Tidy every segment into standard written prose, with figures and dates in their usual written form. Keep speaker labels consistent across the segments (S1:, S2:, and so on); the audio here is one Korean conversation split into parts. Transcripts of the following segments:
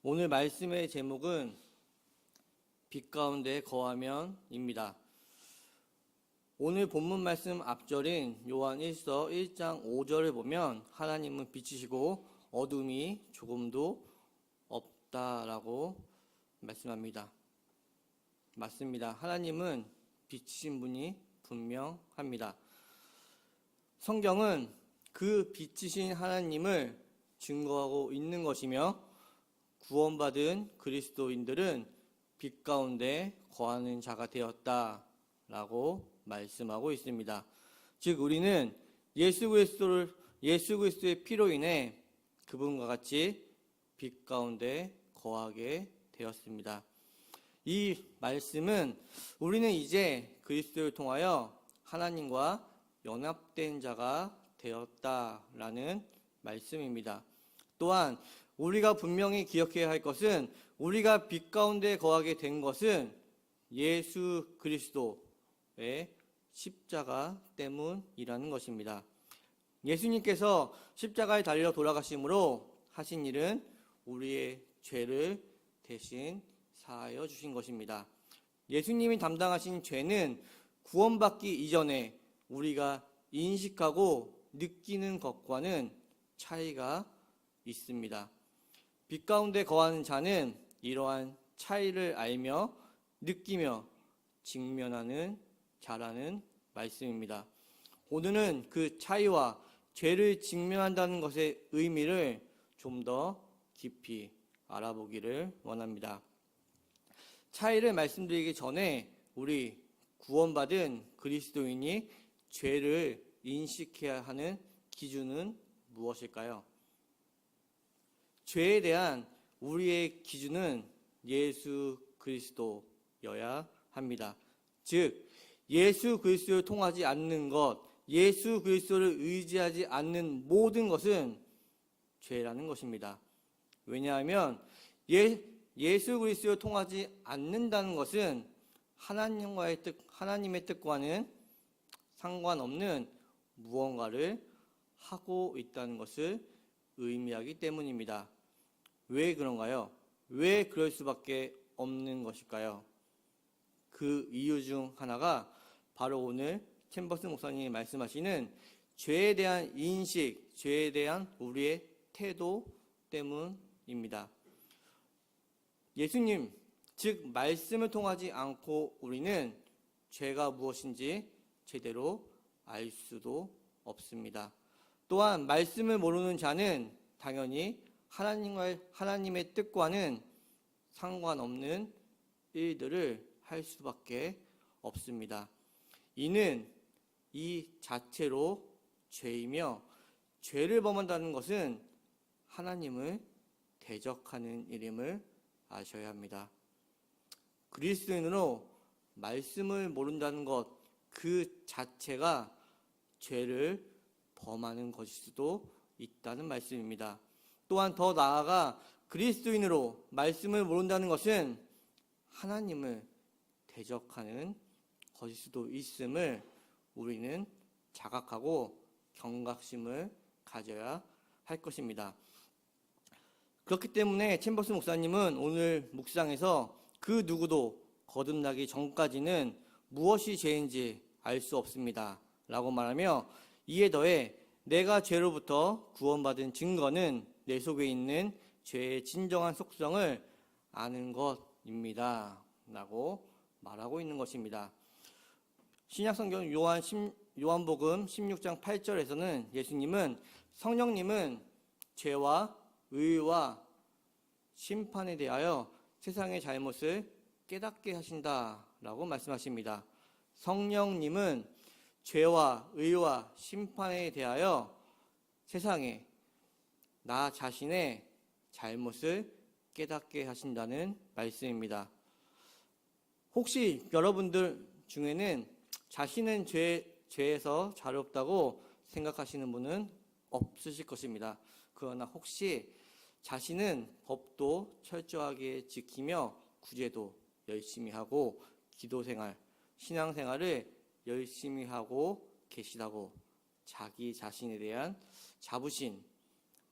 S1: 오늘 말씀의 제목은 빛 가운데 거하면입니다. 오늘 본문 말씀 앞절인 요한 1서 1장 5절을 보면 하나님은 빛이시고 어둠이 조금도 없다라고 말씀합니다. 맞습니다. 하나님은 빛이신 분이 분명합니다. 성경은 그 빛이신 하나님을 증거하고 있는 것이며 구원받은 그리스도인들은 빛 가운데 거하는 자가 되었다라고 말씀하고 있습니다. 즉 우리는 예수 그리스도의 피로 인해 그분과 같이 빛 가운데 거하게 되었습니다. 이 말씀은 우리는 이제 그리스도를 통하여 하나님과 연합된 자가 되었다라는 말씀입니다. 또한 우리가 분명히 기억해야 할 것은 우리가 빛 가운데 거하게 된 것은 예수 그리스도의 십자가 때문이라는 것입니다. 예수님께서 십자가에 달려 돌아가심으로 하신 일은 우리의 죄를 대신 사하여 주신 것입니다. 예수님이 담당하신 죄는 구원받기 이전에 우리가 인식하고 느끼는 것과는 차이가 있습니다. 빛 가운데 거하는 자는 이러한 차이를 알며 느끼며 직면하는 자라는 말씀입니다. 오늘은 그 차이와 죄를 직면한다는 것의 의미를 좀 더 깊이 알아보기를 원합니다. 차이를 말씀드리기 전에 우리 구원받은 그리스도인이 죄를 인식해야 하는 기준은 무엇일까요? 죄에 대한 우리의 기준은 예수 그리스도여야 합니다. 즉 예수 그리스도를 통하지 않는 것, 예수 그리스도를 의지하지 않는 모든 것은 죄라는 것입니다. 왜냐하면 예수 그리스도를 통하지 않는다는 것은 하나님의 뜻과는 상관없는 무언가를 하고 있다는 것을 의미하기 때문입니다. 왜 그런가요? 왜 그럴 수밖에 없는 것일까요? 그 이유 중 하나가 바로 오늘 챔버스 목사님이 말씀하시는 죄에 대한 인식, 죄에 대한 우리의 태도 때문입니다. 예수님, 즉 말씀을 통하지 않고 우리는 죄가 무엇인지 제대로 알 수도 없습니다. 또한 말씀을 모르는 자는 당연히 하나님의 뜻과는 상관없는 일들을 할 수밖에 없습니다. 이는 이 자체로 죄이며 죄를 범한다는 것은 하나님을 대적하는 일임을 아셔야 합니다. 그리스도인으로 말씀을 모른다는 것 그 자체가 죄를 범하는 것일 수도 있다는 말씀입니다. 또한 더 나아가 그리스도인으로 말씀을 모른다는 것은 하나님을 대적하는 것일 수도 있음을 우리는 자각하고 경각심을 가져야 할 것입니다. 그렇기 때문에 챔버스 목사님은 오늘 묵상에서 그 누구도 거듭나기 전까지는 무엇이 죄인지 알 수 없습니다 라고 말하며 이에 더해 내가 죄로부터 구원받은 증거는 내 속에 있는 죄의 진정한 속성을 아는 것입니다 라고 말하고 있는 것입니다. 신약성경 요한복음 16장 8절에서는 예수님은 성령님은 죄와 의와 심판에 대하여 세상의 잘못을 깨닫게 하신다라고 말씀하십니다. 성령님은 죄와 의와 심판에 대하여 세상에 나 자신의 잘못을 깨닫게 하신다는 말씀입니다. 혹시 여러분들 중에는 자신은 죄에서 자유롭다고 생각하시는 분은 없으실 것입니다. 그러나 혹시 자신은 법도 철저하게 지키며 구제도 열심히 하고 기도생활, 신앙생활을 열심히 하고 계시다고 자기 자신에 대한 자부심,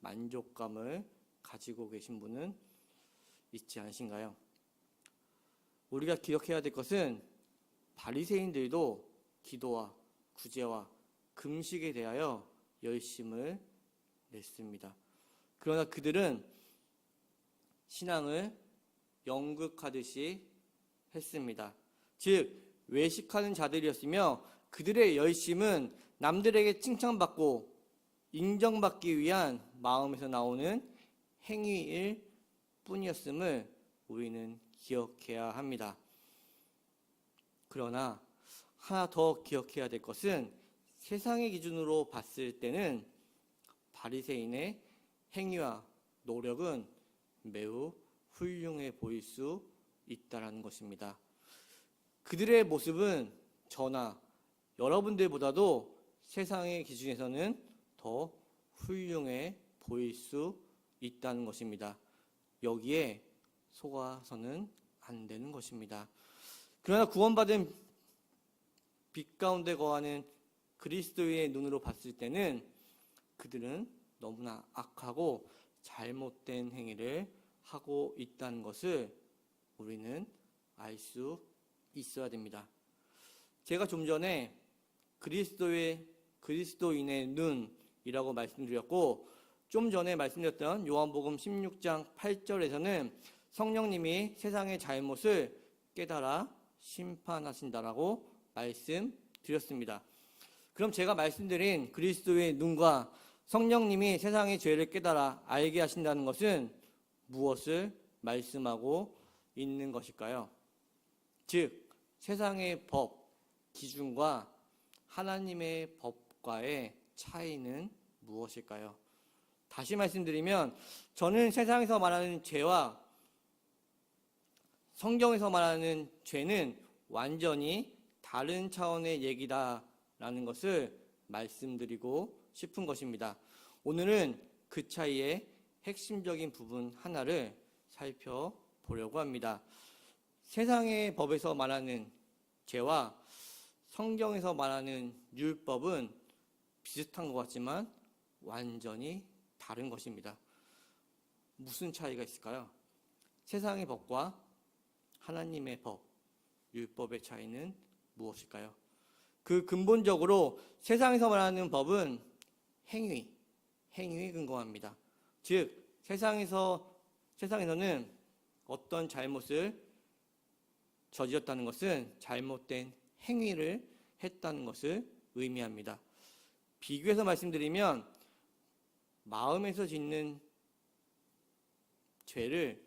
S1: 만족감을 가지고 계신 분은 있지 않으신가요? 우리가 기억해야 될 것은 바리새인들도 기도와 구제와 금식에 대하여 열심을 냈습니다. 그러나 그들은 신앙을 연극하듯이 했습니다. 즉 외식하는 자들이었으며 그들의 열심은 남들에게 칭찬받고 인정받기 위한 마음에서 나오는 행위일 뿐이었음을 우리는 기억해야 합니다. 그러나 하나 더 기억해야 될 것은 세상의 기준으로 봤을 때는 바리새인의 행위와 노력은 매우 훌륭해 보일 수 있다는 것입니다. 그들의 모습은 저나 여러분들보다도 세상의 기준에서는 더 훌륭해 보일 수 있다는 것입니다. 여기에 속아서는 안 되는 것입니다. 그러나 구원받은 빛 가운데 거하는 그리스도의 눈으로 봤을 때는 그들은 너무나 악하고 잘못된 행위를 하고 있다는 것을 우리는 알 수 있어야 됩니다. 제가 좀 전에 그리스도인의 눈이라고 말씀드렸고, 좀 전에 말씀드렸던 요한복음 16장 8절에서는 성령님이 세상의 잘못을 깨달아 심판하신다라고 말씀드렸습니다. 그럼 제가 말씀드린 그리스도의 눈과 성령님이 세상의 죄를 깨달아 알게 하신다는 것은 무엇을 말씀하고 있는 것일까요? 즉, 세상의 법, 기준과 하나님의 법과의 차이는 무엇일까요? 다시 말씀드리면 저는 세상에서 말하는 죄와 성경에서 말하는 죄는 완전히 다른 차원의 얘기다라는 것을 말씀드리고 싶은 것입니다. 오늘은 그 차이의 핵심적인 부분 하나를 살펴보려고 합니다. 세상의 법에서 말하는 죄와 성경에서 말하는 율법은 비슷한 것 같지만 완전히 다른 것입니다. 무슨 차이가 있을까요? 세상의 법과 하나님의 법, 율법의 차이는 무엇일까요? 그 근본적으로 세상에서 말하는 법은 행위에 근거합니다. 즉, 세상에서는 어떤 잘못을 저질렀다는 것은 잘못된 행위를 했다는 것을 의미합니다. 비교해서 말씀드리면 마음에서 짓는 죄를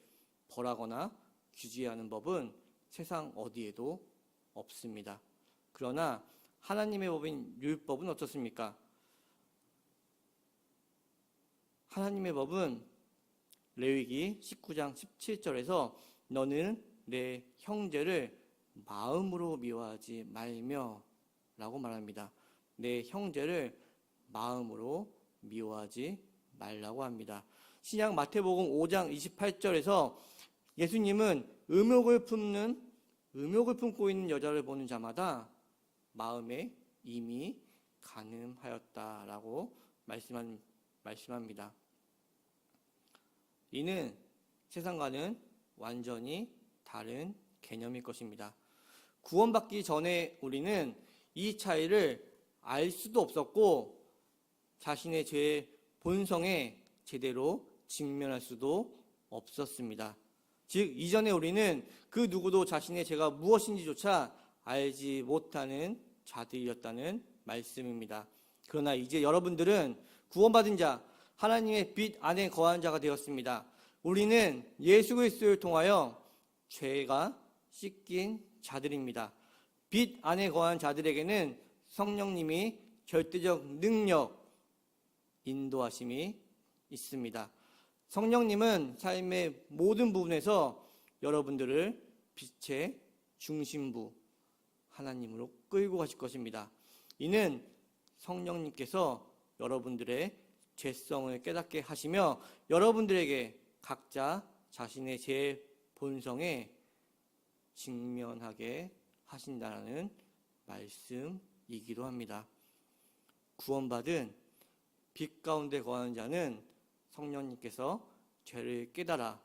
S1: 벌하거나 규제하는 법은 세상 어디에도 없습니다. 그러나 하나님의 법인 율법은 어떻습니까? 하나님의 법은 레위기 19장 17절에서 너는 내 형제를 마음으로 미워하지 말며 라고 말합니다. 내 형제를 마음으로 미워하지 말라고 합니다. 신약 마태복음 5장 28절에서 예수님은 음욕을 품고 있는 여자를 보는 자마다 마음에 이미 간음하였다라고 말씀합니다. 이는 세상과는 완전히 다른 개념일 것입니다. 구원받기 전에 우리는 이 차이를 알 수도 없었고 자신의 죄의 본성에 제대로 직면할 수도 없었습니다. 즉 이전에 우리는 그 누구도 자신의 죄가 무엇인지조차 알지 못하는 자들이었다는 말씀입니다. 그러나 이제 여러분들은 구원받은 자, 하나님의 빛 안에 거한 자가 되었습니다. 우리는 예수 그리스도를 통하여 죄가 씻긴 자들입니다. 빛 안에 거한 자들에게는 성령님이 절대적 능력, 인도하심이 있습니다. 성령님은 삶의 모든 부분에서 여러분들을 빛의 중심부 하나님으로 끌고 가실 것입니다. 이는 성령님께서 여러분들의 죄성을 깨닫게 하시며 여러분들에게 각자 자신의 죄 본성에 직면하게 하신다는 말씀이기도 합니다. 구원받은 빛 가운데 거하는 자는 성령님께서 죄를 깨달아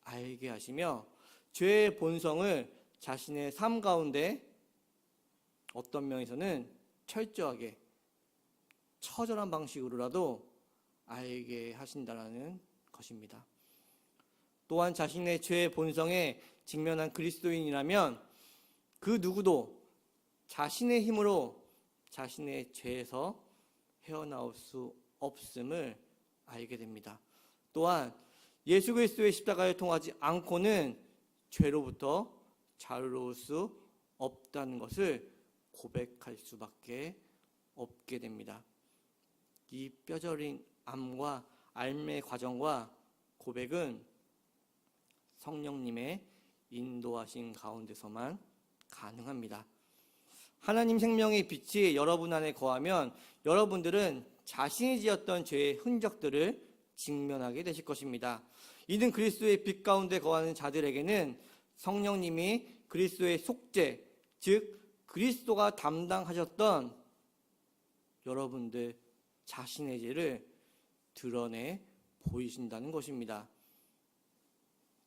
S1: 알게 하시며 죄의 본성을 자신의 삶 가운데 어떤 면에서는 철저하게 처절한 방식으로라도 알게 하신다는 것입니다. 또한 자신의 죄의 본성에 직면한 그리스도인이라면 그 누구도 자신의 힘으로 자신의 죄에서 헤어나올 수 없음을 알게 됩니다. 또한 예수 그리스도의 십자가를 통하지 않고는 죄로부터 자유로울 수 없다는 것을 고백할 수밖에 없게 됩니다. 이 뼈저린 암과 알매의 과정과 고백은 성령님의 인도하신 가운데서만 가능합니다. 하나님 생명의 빛이 여러분 안에 거하면 여러분들은 자신이 지었던 죄의 흔적들을 직면하게 되실 것입니다. 이는 그리스도의 빛 가운데 거하는 자들에게는 성령님이 그리스도의 속죄, 즉 그리스도가 담당하셨던 여러분들 자신의 죄를 드러내 보이신다는 것입니다.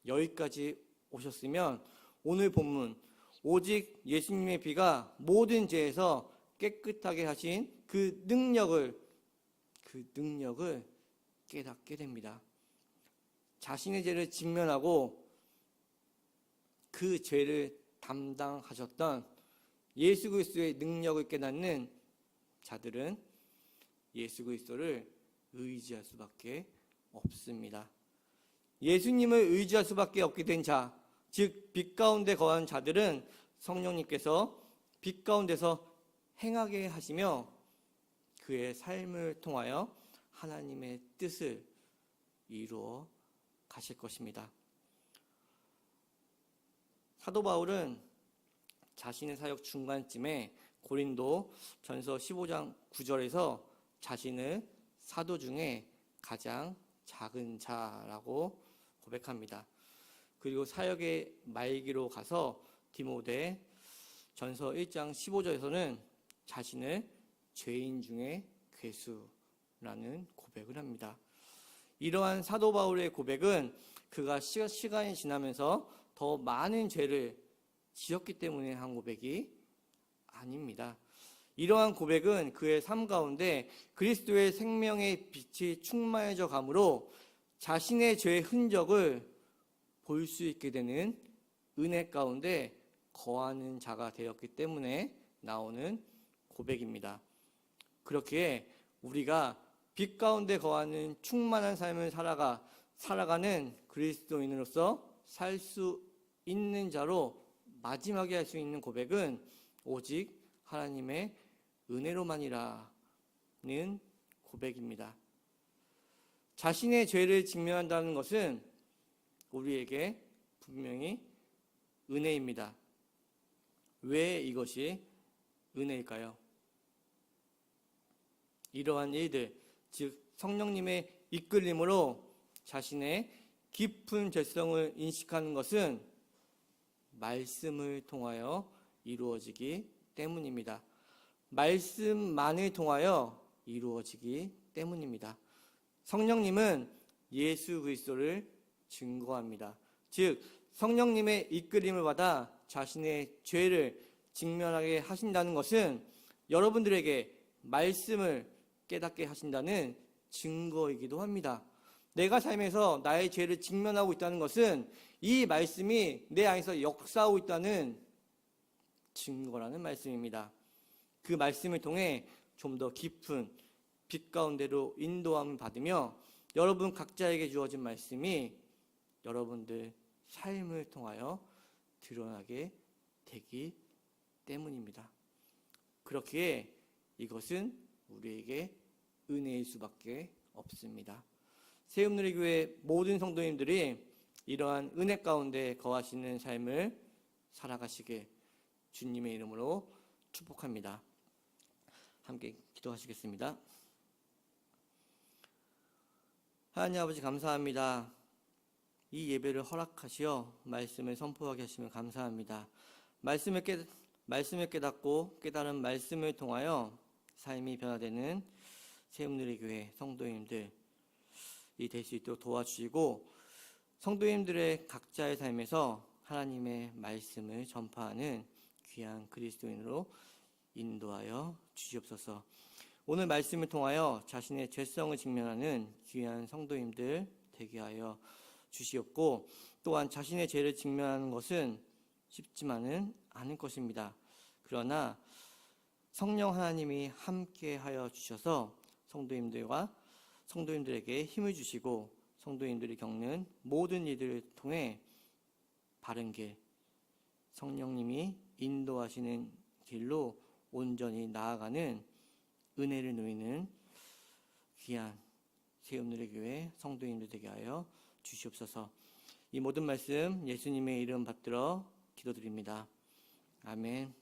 S1: 여기까지 오셨으면 오늘 본문 오직 예수님의 피가 모든 죄에서 깨끗하게 하신 그 능력을 깨닫게 됩니다. 자신의 죄를 직면하고 그 죄를 담당하셨던 예수 그리스도의 능력을 깨닫는 자들은 예수 그리스도를 의지할 수밖에 없습니다. 예수님을 의지할 수밖에 없게 된 자, 즉 빛 가운데 거한 자들은 성령님께서 빛 가운데서 행하게 하시며 그의 삶을 통하여 하나님의 뜻을 이루어 가실 것입니다. 사도 바울은 자신의 사역 중간쯤에 고린도 전서 15장 9절에서 자신을 사도 중에 가장 작은 자라고 고백합니다. 그리고 사역의 말기로 가서 디모데 전서 1장 15절에서는 자신을 죄인 중에 괴수라는 고백을 합니다. 이러한 사도 바울의 고백은 그가 시간이 지나면서 더 많은 죄를 지었기 때문에 한 고백이 아닙니다. 이러한 고백은 그의 삶 가운데 그리스도의 생명의 빛이 충만해져 가므로 자신의 죄의 흔적을 볼 수 있게 되는 은혜 가운데 거하는 자가 되었기 때문에 나오는 고백입니다. 그렇게 우리가 빛 가운데 거하는 충만한 삶을 살아가는 그리스도인으로서 살 수 있는 자로 마지막에 할 수 있는 고백은 오직 하나님의 은혜로만이라는 고백입니다. 자신의 죄를 직면한다는 것은 우리에게 분명히 은혜입니다. 왜 이것이 은혜일까요? 이러한 일들, 즉 성령님의 이끌림으로 자신의 깊은 죄성을 인식하는 것은 말씀을 통하여 이루어지기 때문입니다. 말씀만을 통하여 이루어지기 때문입니다. 성령님은 예수 그리스도를 증거합니다. 즉 성령님의 이끌림을 받아 자신의 죄를 직면하게 하신다는 것은 여러분들에게 말씀을 깨닫게 하신다는 증거이기도 합니다. 내가 삶에서 나의 죄를 직면하고 있다는 것은 이 말씀이 내 안에서 역사하고 있다는 증거라는 말씀입니다. 그 말씀을 통해 좀 더 깊은 빛 가운데로 인도함을 받으며 여러분 각자에게 주어진 말씀이 여러분들 삶을 통하여 드러나게 되기 때문입니다. 그렇기에 이것은 우리에게 은혜일 수밖에 없습니다. 새음누리교회 모든 성도님들이 이러한 은혜 가운데 거하시는 삶을 살아가시길 주님의 이름으로 축복합니다. 함께 기도하시겠습니다. 하나님 아버지 감사합니다. 이 예배를 허락하시어 말씀을 선포하게 하시면 감사합니다. 말씀을 깨닫고 깨달은 말씀을 통하여 삶이 변화되는 새음누리교회 성도님들이 될 수 있도록 도와주시고 성도님들의 각자의 삶에서 하나님의 말씀을 전파하는 귀한 그리스도인으로 인도하여 주시옵소서. 오늘 말씀을 통하여 자신의 죄성을 직면하는 귀한 성도님들 되게 하여 주시옵고, 또한 자신의 죄를 직면하는 것은 쉽지만은 않을 것입니다. 그러나 성령 하나님이 함께 하여 주셔서 성도님들에게 힘을 주시고, 성도님들이 겪는 모든 일들을 통해 바른 길, 성령님이 인도하시는 길로 온전히 나아가는 은혜를 누리는 귀한 새움누리 교회 성도님들 되게 하여 주시옵소서. 이 모든 말씀 예수님의 이름 받들어 기도드립니다. 아멘.